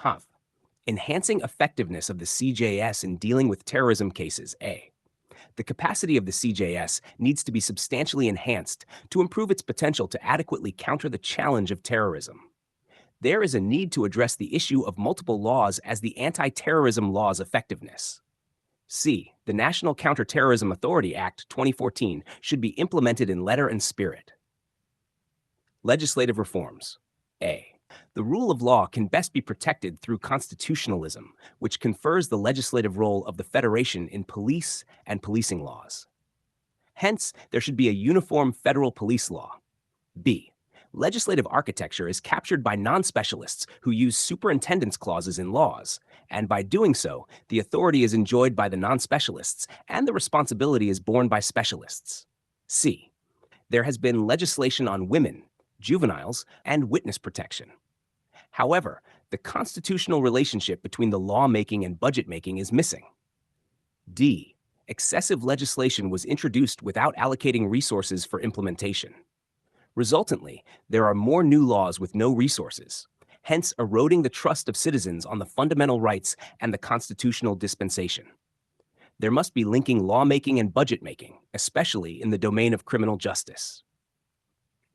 Huh. Enhancing effectiveness of the CJS in dealing with terrorism cases. A. The capacity of the CJS needs to be substantially enhanced to improve its potential to adequately counter the challenge of terrorism. There is a need to address the issue of multiple laws as the anti-terrorism law's effectiveness. C. The National Counterterrorism Authority Act 2014 should be implemented in letter and spirit. Legislative reforms. A. The rule of law can best be protected through constitutionalism, which confers the legislative role of the Federation in police and policing laws. Hence, there should be a uniform federal police law. B. Legislative architecture is captured by non-specialists who use superintendence clauses in laws, and by doing so, the authority is enjoyed by the non-specialists and the responsibility is borne by specialists. C. There has been legislation on women, juveniles, and witness protection. However, the constitutional relationship between the lawmaking and budget making is missing. D. Excessive legislation was introduced without allocating resources for implementation. Resultantly, there are more new laws with no resources, hence eroding the trust of citizens on the fundamental rights and the constitutional dispensation. There must be linking lawmaking and budget making, especially in the domain of criminal justice.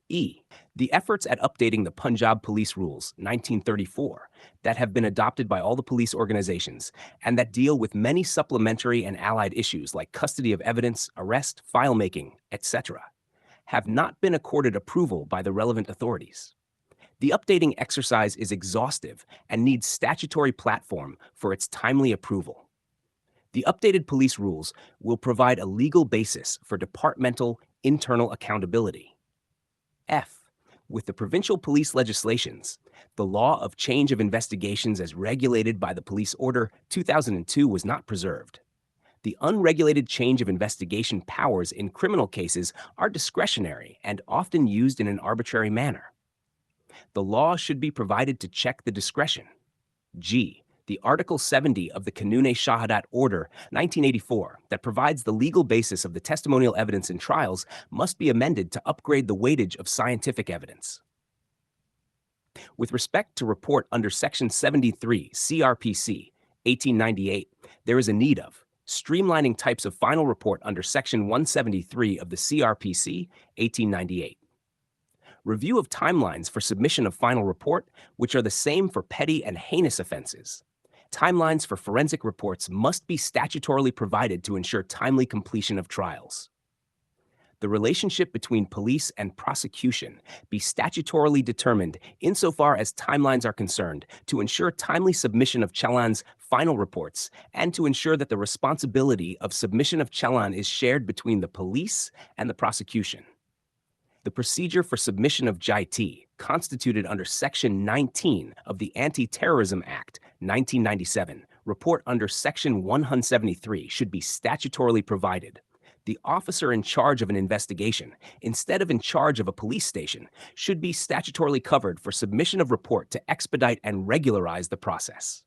E. The efforts at updating the Punjab Police Rules, 1934, that have been adopted by all the police organizations and that deal with many supplementary and allied issues like custody of evidence, arrest, file making, etc., have not been accorded approval by the relevant authorities. The updating exercise is exhaustive and needs statutory platform for its timely approval. The updated police rules will provide a legal basis for departmental internal accountability. F. With the provincial police legislations, the law of change of investigations as regulated by the Police Order 2002 was not preserved. The unregulated change of investigation powers in criminal cases are discretionary and often used in an arbitrary manner. The law should be provided to check the discretion. G. The Article 70 of the Kanune Shahadat Order 1984 that provides the legal basis of the testimonial evidence in trials must be amended to upgrade the weightage of scientific evidence. With respect to report under Section 73 CRPC 1898, there is a need of streamlining types of final report under Section 173 of the CRPC 1898. Review of timelines for submission of final report, which are the same for petty and heinous offenses. Timelines for forensic reports must be statutorily provided to ensure timely completion of trials. The relationship between police and prosecution be statutorily determined insofar as timelines are concerned to ensure timely submission of Challan's final reports and to ensure that the responsibility of submission of Challan is shared between the police and the prosecution. The procedure for submission of JIT, constituted under Section 19 of the Anti-Terrorism Act, 1997, report under Section 173 should be statutorily provided. The officer in charge of an investigation, instead of in charge of a police station, should be statutorily covered for submission of report to expedite and regularize the process.